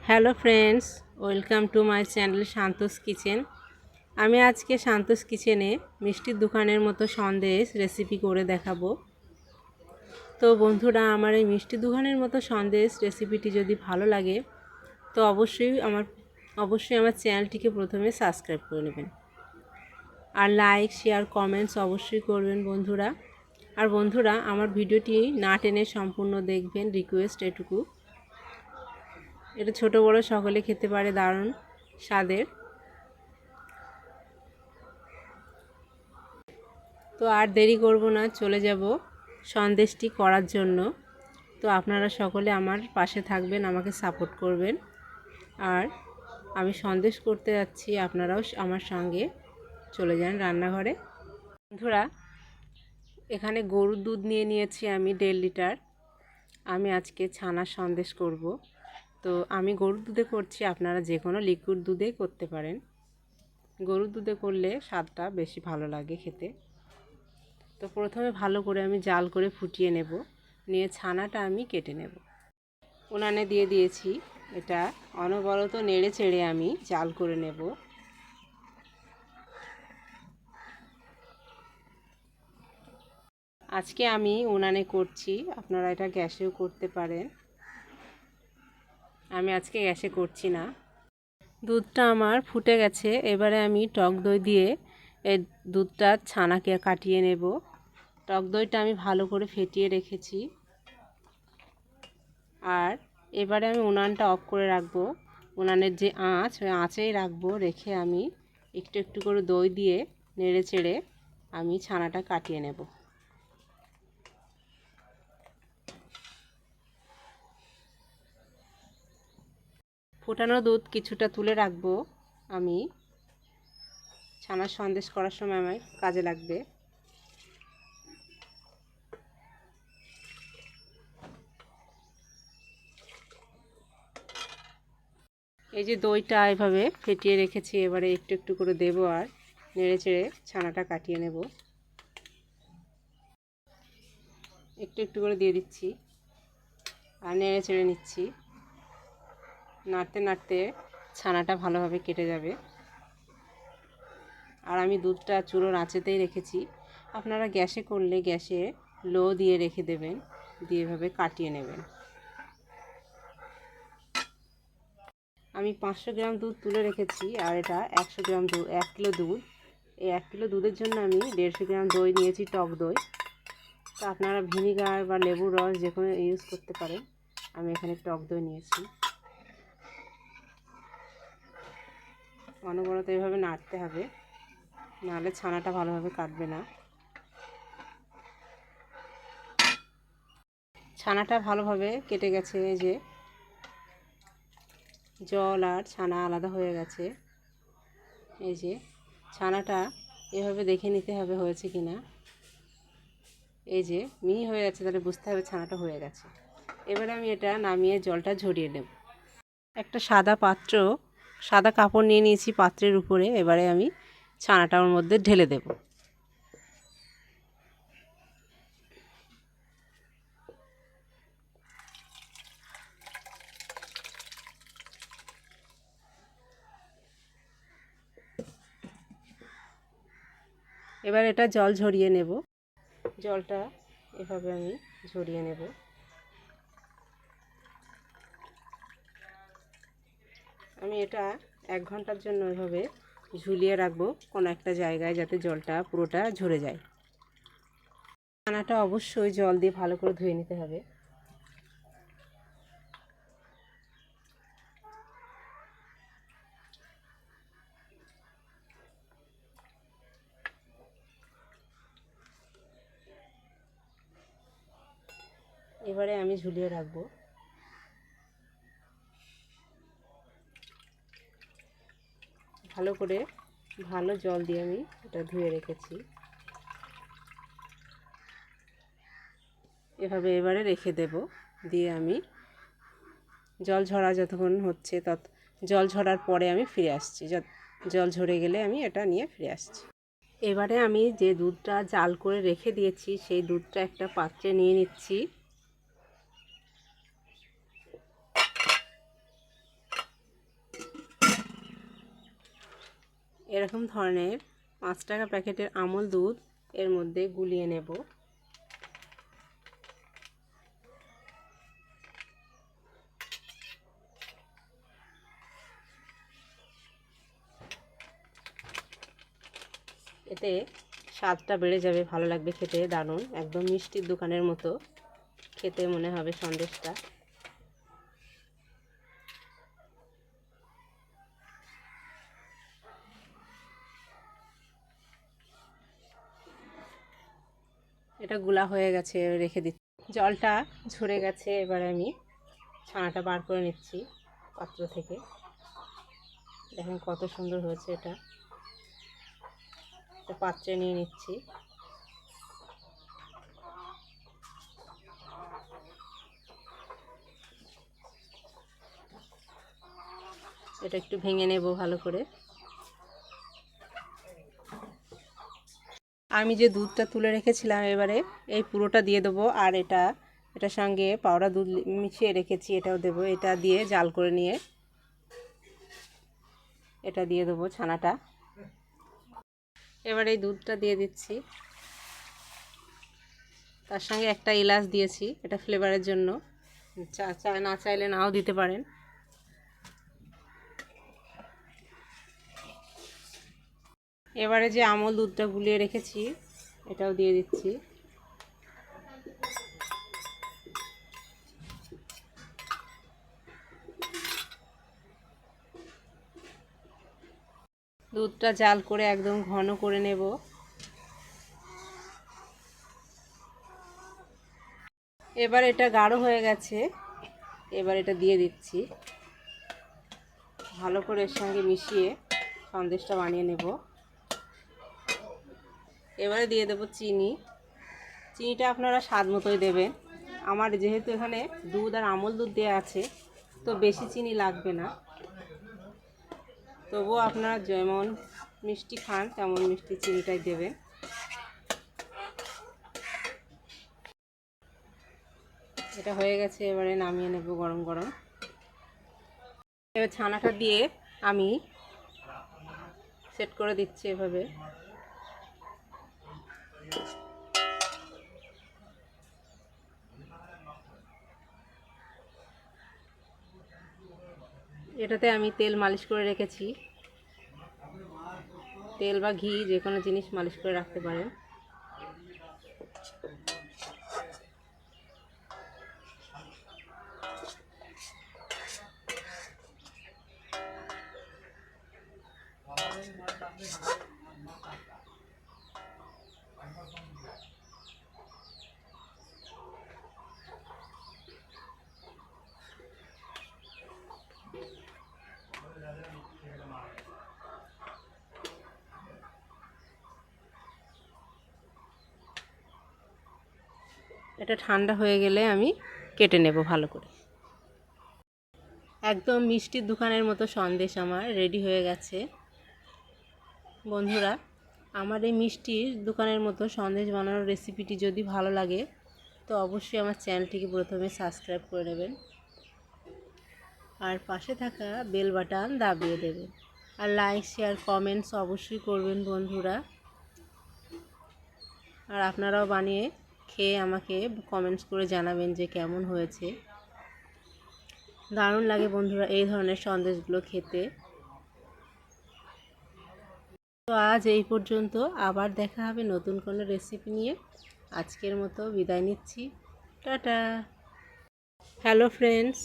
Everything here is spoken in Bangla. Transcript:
Hello friends, welcome to my channel Shantos kitchen. আমি আজকে শান্তোস কিচেনে মিষ্টির দোকানের মতো সন্দেশ রেসিপি করে দেখাবো। তো বন্ধুরা, আমার এই মিষ্টি দোকানের মতো সন্দেশ রেসিপিটি যদি ভালো লাগে তো অবশ্যই আমার চ্যানেলটিকে প্রথমে সাবস্ক্রাইব করে নেবেন, আর লাইক শেয়ার কমেন্টস অবশ্যই করবেন বন্ধুরা। আর বন্ধুরা, আমার ভিডিওটি না টেনে সম্পূর্ণ দেখবেন, রিকোয়েস্ট এটুকু। এটা ছোট বড় সকলে খেতে পারে, দারুণ স্বাদের। তো আর দেরি করব না, চলে যাব সন্দেশটি করার জন্য। তো আপনারা সকলে আমার পাশে থাকবেন, আমাকে সাপোর্ট করবেন। আর আমি সন্দেশ করতে যাচ্ছি, আপনারাও আমার সঙ্গে চলে যান রান্নাঘরে। বন্ধুরা, এখানে গরুর দুধ নিয়ে নিয়েছি আমি 1.5 লিটার। আমি আজকে ছানার সন্দেশ করব। তো আমি গরুর দুধে করছি, আপনারা যে কোনো লিকুইড দুধেই করতে পারেন। গরুর দুধে করলে স্বাদটা বেশি ভালো লাগে খেতে। তো প্রথমে ভালো করে আমি জাল করে ফুটিয়ে নেব, নিয়ে ছানাটা আমি কেটে নেব। উনানে দিয়ে দিয়েছি, এটা অনবরত নেড়ে চেড়ে আমি জাল করে নেব। আজকে আমি উনানে করছি, আপনারা এটা গ্যাসেও করতে পারেন। আমি আজকে গ্যাসে করছি না। দুধটা আমার ফুটে গেছে, এবারে আমি টক দই দিয়ে এই দুধটা ছানাকে কাটিয়ে নেব। টক দইটা আমি ভালো করে ফেটিয়ে রেখেছি। আর এবারে আমি উনানটা অফ করে রাখবো। উনানের যে আঁচ, ওই আঁচেই রাখবো, রেখে আমি একটু একটু করে দই দিয়ে নেড়ে চেড়ে আমি ছানাটা কাটিয়ে নেব। ফোটানো দুধ কিছুটা তুলে রাখবো, আমি ছানার সন্দেশ করার সময় আমার কাজে লাগবে। এই যে দইটা এভাবে ফেটিয়ে রেখেছি, এবারে একটু একটু করে দেবো আর নেড়ে চেড়ে ছানাটা কাটিয়ে নেব। একটু একটু করে দিয়ে দিচ্ছি আর নেড়ে চেড়ে নিচ্ছি। নাড়তে নাড়তে ছানাটা ভালোভাবে কেটে যাবে। আর আমি দুধটা চুলোর আঁচেতেই রেখেছি। আপনারা গ্যাসে করলে গ্যাসে লো দিয়ে রেখে দেবেন, দিয়ে এভাবে কাটিয়ে নেবেন। আমি 500 গ্রাম দুধ তুলে রেখেছি, আর এটা 100 গ্রাম দুধ, 1 কিলো দুধ। এই 1 কিলো দুধের জন্য আমি 150 গ্রাম দই নিয়েছি, টক দই। তো আপনারা ভিনিগার বা লেবুর রস যে কোনো ইউজ করতে পারেন। আমি এখানে টক দই নিয়েছি। অনবরত এইভাবে নাড়তে হবে, নাহলে ছানাটা ভালোভাবে কাটবে না। ছানাটা ভালোভাবে কেটে গেছে, এই যে জল আর ছানা আলাদা হয়ে গেছে। এই যে ছানাটা এভাবে দেখে নিতে হবে হয়েছে কি না। এই যে মিহি হয়ে যাচ্ছে, তাহলে বুঝতে হবে ছানাটা হয়ে গেছে। এবারে আমি এটা নামিয়ে জলটা ঝরিয়ে নেব। একটা সাদা কাপড় নিয়ে নিয়েছি পাত্রের উপরে। এবারে আমি ছানাটা ওর মধ্যে ঢেলে দেব। এবার এটা জল ঝরিয়ে নেব। জলটা এভাবে আমি ঝরিয়ে নেব। আমি এটা 1 ঘন্টার জন্য এভাবে ঝুলিয়ে রাখবো কোনো একটা জায়গায়, যাতে জলটা পুরোটা ঝরে যায়। ছানাটা অবশ্যই জল দিয়ে ভালো করে ধুয়ে নিতে হবে। এবারে আমি ঝুলিয়ে রাখবো। ভালো করে ভালো জল দিয়ে আমি এটা ধুয়ে রেখেছি। এভাবে এবারে রেখে দেব, দিয়ে আমি জল ঝরা যতক্ষণ হচ্ছে জল ঝরার পরে আমি ফিরে আসছি। জল ঝরে গেলে আমি এটা নিয়ে ফিরে আসছি। এবারে আমি যে দুধটা জাল করে রেখে দিয়েছি, সেই দুধটা একটা পাত্রে নিয়ে নিচ্ছি। এরকম ধরনের 5 টাকা প্যাকেটের আমল দুধ এর মধ্যে গুলিয়ে নেব। এতে স্বাদটা বেড়ে যাবে, ভালো লাগবে খেতে, দারুণ, একদম মিষ্টির দোকানের মতো খেতে মনে হবে সন্দেশটা। এটা গুলা হয়ে গেছে, রেখে দিচ্ছি। জলটা ঝরে গেছে, এবারে আমি ছানাটা বার করে নিচ্ছি পাত্র থেকে। দেখেন কত সুন্দর হয়েছে এটা। পাত্রে নিয়ে নিচ্ছি। এটা একটু ভেঙে নেব ভালো করে। আমি যে দুধটা তুলে রেখেছিলাম এবারে এই পুরোটা দিয়ে দেবো, আর এটার সঙ্গে পাউডার দুধ মিশিয়ে রেখেছি এটাও দেবো। এটা দিয়ে জাল করে নিয়ে এটা দিয়ে দেবো ছানাটা। এবার এই দুধটা দিয়ে দিচ্ছি, তার সঙ্গে একটা এলাচ দিয়েছি এটা ফ্লেভারের জন্য, না চাইলে নাও দিতে পারেন। এবারে যে আমল দুধটা গুলিয়ে রেখেছি এটাও দিয়ে দিচ্ছি। দুধটা জাল করে একদম ঘন করে নেব। এবার এটা গাঢ় হয়ে গেছে, এবার এটা দিয়ে দিচ্ছি। ভালো করে এর সঙ্গে মিশিয়ে সন্দেশটা বানিয়ে নেব। এবারে দিয়ে দেবো চিনি। চিনিটা আপনারা স্বাদ মতোই দেবেন। আমার যেহেতু এখানে দুধ আর আমল দুধ দেওয়া আছে তো বেশি চিনি লাগবে না, তবুও আপনারা যেমন মিষ্টি খান তেমন মিষ্টি চিনিটাই দেবেন। এটা হয়ে গেছে, এবারে নামিয়ে নেব গরম গরম। এবার ছানাটা দিয়ে আমি সেট করে দিচ্ছি এভাবে। এটাতে আমি তেল মালিশ করে রেখেছি, তেল বা ঘি যে কোনো জিনিস মালিশ করে রাখতে পারেন। এটা ঠান্ডা হয়ে গেলে আমি কেটে নেব ভালো করে। একদম মিষ্টির দোকানের মতো সন্দেশ আমার রেডি হয়ে গেছে। বন্ধুরা, আমার এই মিষ্টির দোকানের মতো সন্দেশ বানানোর রেসিপিটি যদি ভালো লাগে তো অবশ্যই আমার চ্যানেলটিকে প্রথমে সাবস্ক্রাইব করে নেবেন, আর পাশে থাকা বেল বাটন দাবিয়ে দেবেন, আর লাইক শেয়ার কমেন্টস অবশ্যই করবেন বন্ধুরা। আর আপনারাও বানিয়ে খেয়ে আমাকে কমেন্টস করে জানাবেন যে কেমন হয়েছে। দারুণ লাগে বন্ধুরা এই ধরনের সন্দেশগুলো খেতে। তো আজ এই পর্যন্ত, আবার দেখা হবে নতুন কোনো রেসিপি নিয়ে। আজকের মতো বিদায় নিচ্ছি, টাটা। Hello friends.